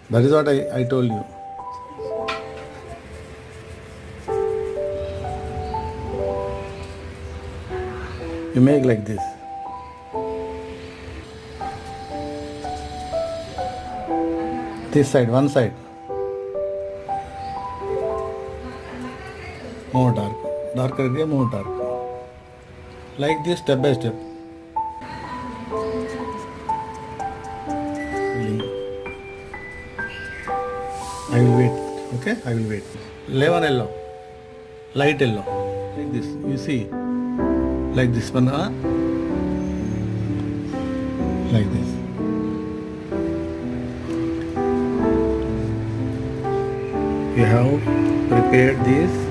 That is what I told you. You make like this. This side, one side. More dark. Darker area, more dark. Like this, step by step. I will wait. Okay? I will wait. Lemon yellow. Light yellow. Like this. You see? Like this one, huh? Like this. You have prepared this